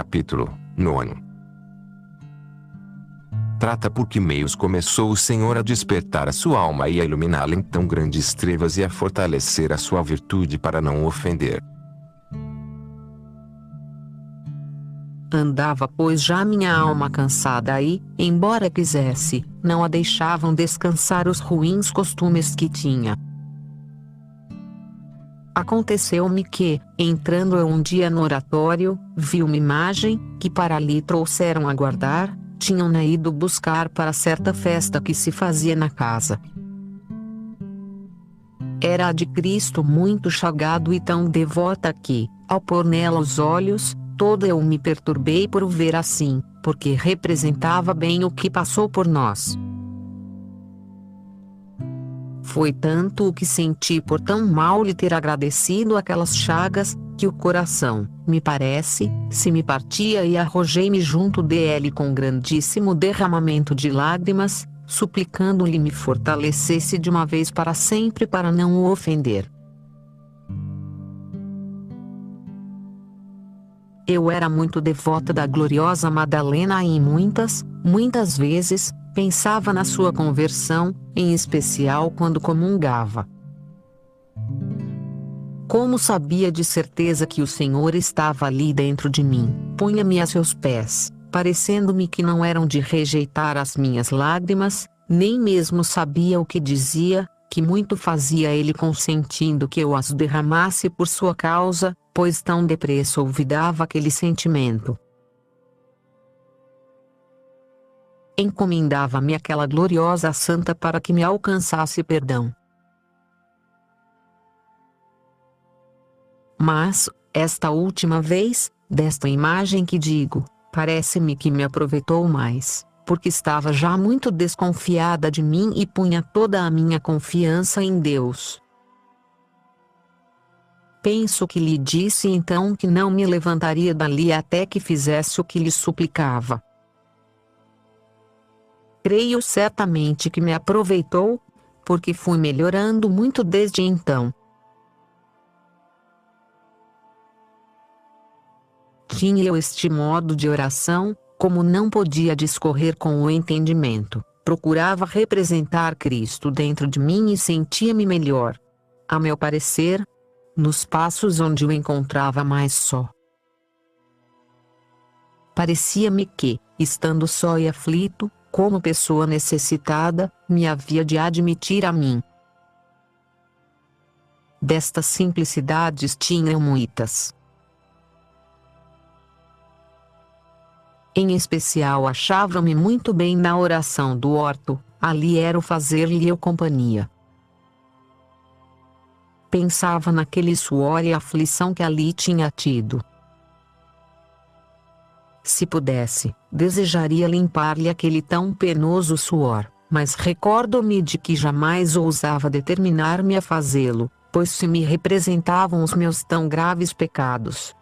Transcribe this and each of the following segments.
Capítulo 9. Trata por que meios começou o Senhor a despertar a sua alma e a iluminá-la em tão grandes trevas e a fortalecer a sua virtude para não o ofender. Andava pois já minha alma cansada e, embora quisesse, não a deixavam descansar os ruins costumes que tinha. Aconteceu-me que, entrando eu um dia no oratório, vi uma imagem, que para ali trouxeram a guardar, tinham-na ido buscar para certa festa que se fazia na casa. Era a de Cristo muito chagado e tão devota que, ao pôr nela os olhos, toda eu me perturbei por o ver assim, porque representava bem o que passou por nós. Foi tanto o que senti por tão mal lhe ter agradecido aquelas chagas, que o coração, me parece, se me partia e arrojei-me junto dele com grandíssimo derramamento de lágrimas, suplicando-lhe me fortalecesse de uma vez para sempre para não o ofender. Eu era muito devota da gloriosa Madalena e muitas vezes, pensava na sua conversão, em especial quando comungava. Como sabia de certeza que o Senhor estava ali dentro de mim, punha-me a seus pés, parecendo-me que não eram de rejeitar as minhas lágrimas, nem mesmo sabia o que dizia, que muito fazia ele consentindo que eu as derramasse por sua causa, pois tão depressa olvidava aquele sentimento. Encomendava-me aquela gloriosa santa para que me alcançasse perdão. Mas, esta última vez, desta imagem que digo, parece-me que me aproveitou mais, porque estava já muito desconfiada de mim e punha toda a minha confiança em Deus. Penso que lhe disse então que não me levantaria dali até que fizesse o que lhe suplicava. Creio certamente que me aproveitou, porque fui melhorando muito desde então. Tinha eu este modo de oração, como não podia discorrer com o entendimento, procurava representar Cristo dentro de mim e sentia-me melhor. A meu parecer, nos passos onde o encontrava mais só. Parecia-me que, estando só e aflito, como pessoa necessitada, me havia de admitir a mim. Destas simplicidades tinha eu muitas. Em especial achava-me muito bem na oração do horto, ali era o fazer-lhe eu companhia. Pensava naquele suor e aflição que ali tinha tido. Se pudesse, desejaria limpar-lhe aquele tão penoso suor, mas recordo-me de que jamais ousava determinar-me a fazê-lo, pois se me representavam os meus tão graves pecados.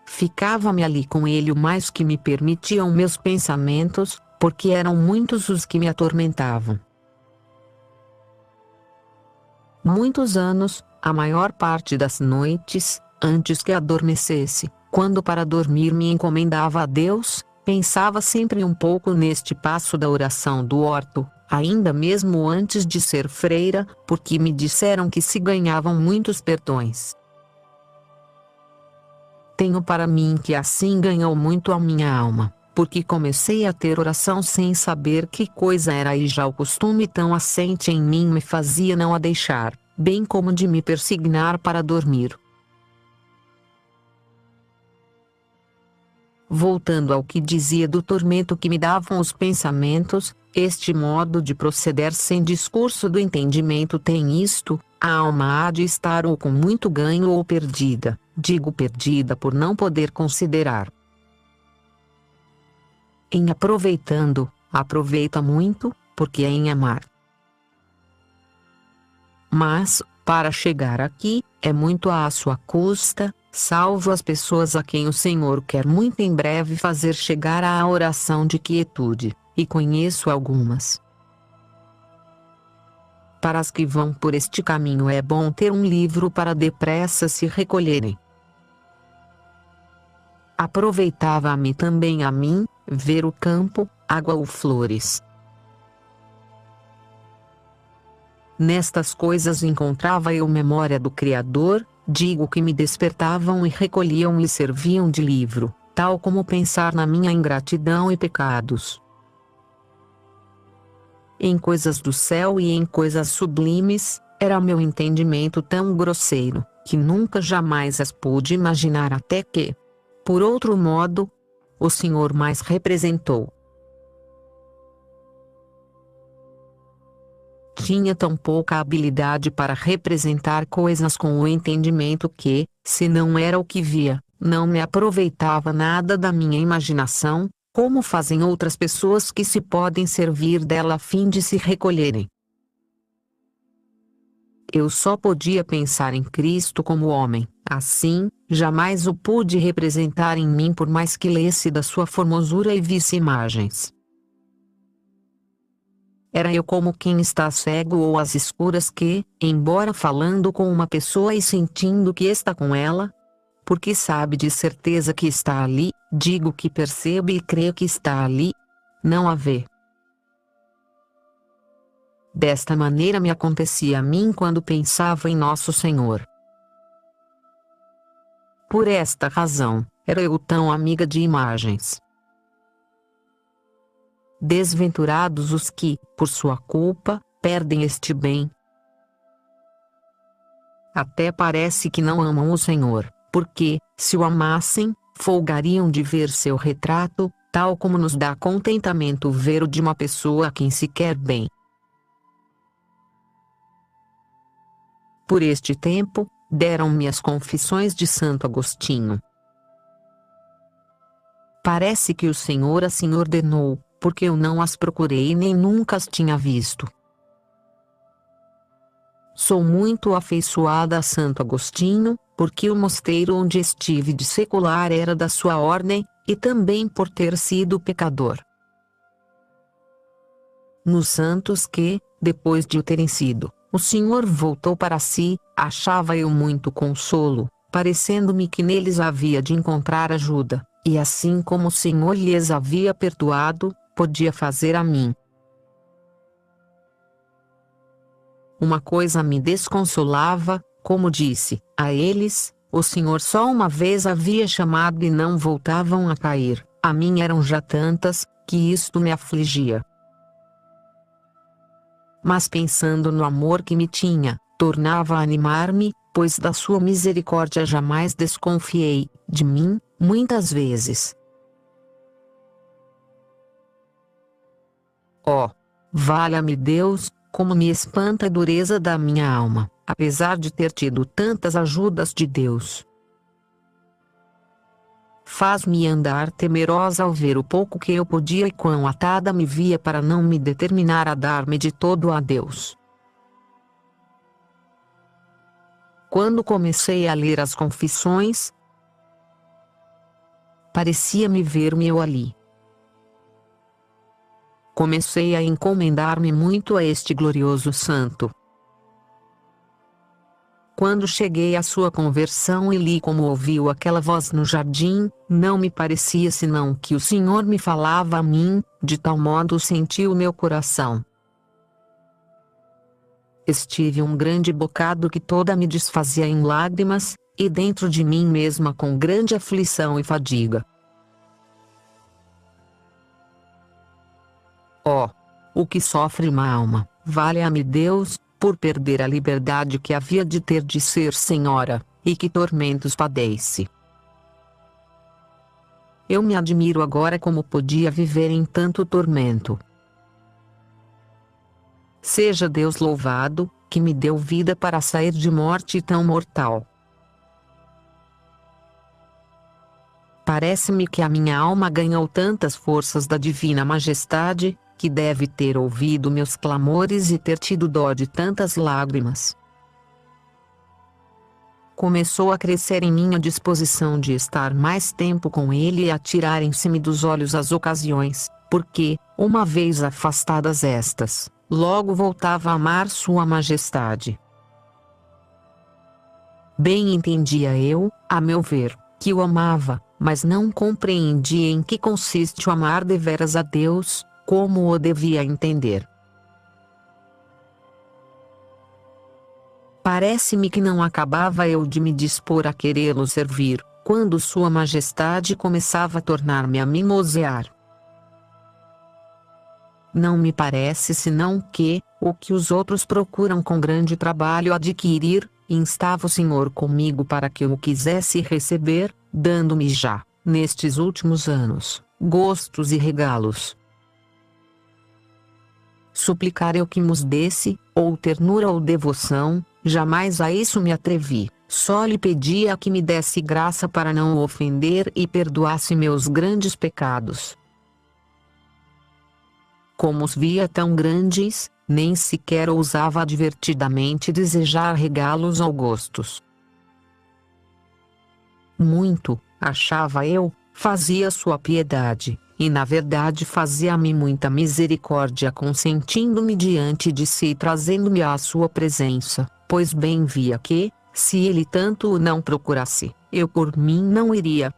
Ficava-me ali com ele o mais que me permitiam meus pensamentos, porque eram muitos os que me atormentavam. Muitos anos, a maior parte das noites, antes que adormecesse, quando para dormir me encomendava a Deus, pensava sempre um pouco neste passo da oração do horto, ainda mesmo antes de ser freira, porque me disseram que se ganhavam muitos perdões. Tenho para mim que assim ganhou muito a minha alma, porque comecei a ter oração sem saber que coisa era e já o costume tão assente em mim me fazia não a deixar, bem como de me persignar para dormir. Voltando ao que dizia do tormento que me davam os pensamentos, este modo de proceder sem discurso do entendimento tem isto: a alma há de estar ou com muito ganho ou perdida, digo perdida por não poder considerar. Em aproveitando, aproveita muito, porque é em amar. Mas, para chegar aqui, é muito à sua custa, salvo as pessoas a quem o Senhor quer muito em breve fazer chegar à oração de quietude, e conheço algumas. Para as que vão por este caminho é bom ter um livro para depressa se recolherem. Aproveitava-me também a mim, ver o campo, água ou flores. Nestas coisas encontrava eu memória do Criador, digo que me despertavam e recolhiam e serviam de livro, tal como pensar na minha ingratidão e pecados. Em coisas do céu e em coisas sublimes, era meu entendimento tão grosseiro, que nunca jamais as pude imaginar até que, por outro modo, o Senhor mais representou. Tinha tão pouca habilidade para representar coisas com o entendimento que, se não era o que via, não me aproveitava nada da minha imaginação, como fazem outras pessoas que se podem servir dela a fim de se recolherem. Eu só podia pensar em Cristo como homem, assim, jamais o pude representar em mim por mais que lesse da sua formosura e visse imagens. Era eu como quem está cego ou às escuras que, embora falando com uma pessoa e sentindo que está com ela, porque sabe de certeza que está ali, digo que percebe e creio que está ali, não a vê. Desta maneira me acontecia a mim quando pensava em Nosso Senhor. Por esta razão, era eu tão amiga de imagens. Desventurados os que, por sua culpa, perdem este bem. Até parece que não amam o Senhor, porque, se o amassem, folgariam de ver seu retrato, tal como nos dá contentamento ver o de uma pessoa a quem se quer bem. Por este tempo, deram-me as confissões de Santo Agostinho. Parece que o Senhor assim ordenou, porque eu não as procurei nem nunca as tinha visto. Sou muito afeiçoada a Santo Agostinho, porque o mosteiro onde estive de secular era da sua ordem, e também por ter sido pecador. Nos santos que, depois de o terem sido, o Senhor voltou para si, achava eu muito consolo, parecendo-me que neles havia de encontrar ajuda, e assim como o Senhor lhes havia perdoado, podia fazer a mim. Uma coisa me desconsolava, como disse, a eles, o Senhor só uma vez havia chamado e não voltavam a cair, a mim eram já tantas, que isto me afligia. Mas pensando no amor que me tinha, tornava a animar-me, pois da sua misericórdia jamais desconfiei, de mim, muitas vezes. Oh, valha-me Deus, como me espanta a dureza da minha alma, apesar de ter tido tantas ajudas de Deus. Faz-me andar temerosa ao ver o pouco que eu podia e quão atada me via para não me determinar a dar-me de todo a Deus. Quando comecei a ler as confissões, parecia-me ver-me eu ali. Comecei a encomendar-me muito a este glorioso santo. Quando cheguei à sua conversão e li como ouviu aquela voz no jardim, não me parecia senão que o Senhor me falava a mim, de tal modo senti o meu coração. Estive um grande bocado que toda me desfazia em lágrimas, e dentro de mim mesma com grande aflição e fadiga. Oh, o que sofre uma alma, valha-me Deus, por perder a liberdade que havia de ter de ser senhora, e que tormentos padece. Eu me admiro agora como podia viver em tanto tormento. Seja Deus louvado, que me deu vida para sair de morte tão mortal. Parece-me que a minha alma ganhou tantas forças da divina majestade, que deve ter ouvido meus clamores e ter tido dó de tantas lágrimas. Começou a crescer em mim a disposição de estar mais tempo com ele e a tirarem-se-me dos olhos as ocasiões, porque, uma vez afastadas estas, logo voltava a amar sua majestade. Bem entendia eu, a meu ver, que o amava, mas não compreendia em que consiste o amar deveras a Deus, como o devia entender. Parece-me que não acabava eu de me dispor a querê-lo servir, quando Sua Majestade começava a tornar-me a mimosear. Não me parece senão que, o que os outros procuram com grande trabalho adquirir, instava o Senhor comigo para que eu o quisesse receber, dando-me já, nestes últimos anos, gostos e regalos. Suplicar eu que mos desse, ou ternura ou devoção, jamais a isso me atrevi, só lhe pedia que me desse graça para não o ofender e perdoasse meus grandes pecados. Como os via tão grandes, nem sequer ousava advertidamente desejar regalos ou gostos. Muito, achava eu, fazia sua piedade, e na verdade fazia-me muita misericórdia consentindo-me diante de si e trazendo-me à sua presença, pois bem via que, se ele tanto o não procurasse, eu por mim não iria.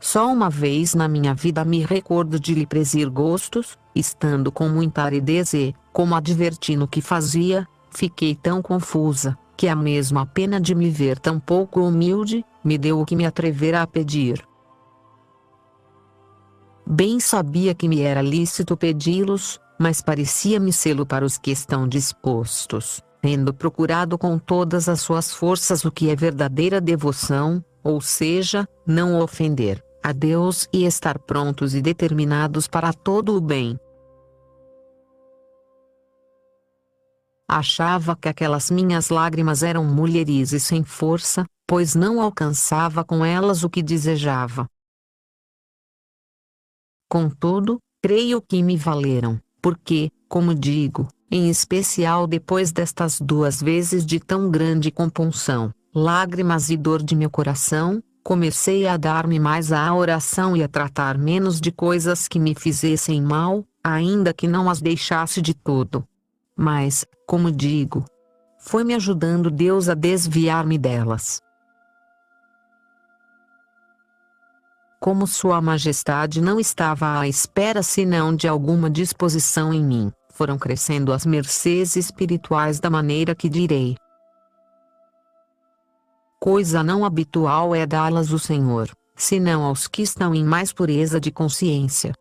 Só uma vez na minha vida me recordo de lhe prezir gostos, estando com muita aridez e, como adverti no que fazia, fiquei tão confusa, que a mesma pena de me ver tão pouco humilde, me deu o que me atrevera a pedir. Bem sabia que me era lícito pedi-los, mas parecia-me sê-lo para os que estão dispostos, tendo procurado com todas as suas forças o que é verdadeira devoção, ou seja, não ofender a Deus e estar prontos e determinados para todo o bem. Achava que aquelas minhas lágrimas eram mulheris e sem força, pois não alcançava com elas o que desejava. Contudo, creio que me valeram, porque, como digo, em especial depois destas 2 vezes de tão grande compunção, lágrimas e dor de meu coração, comecei a dar-me mais à oração e a tratar menos de coisas que me fizessem mal, ainda que não as deixasse de todo. Mas, como digo, foi-me ajudando Deus a desviar-me delas. Como Sua Majestade não estava à espera senão de alguma disposição em mim, foram crescendo as mercês espirituais da maneira que direi. Coisa não habitual é dá-las o Senhor, senão aos que estão em mais pureza de consciência.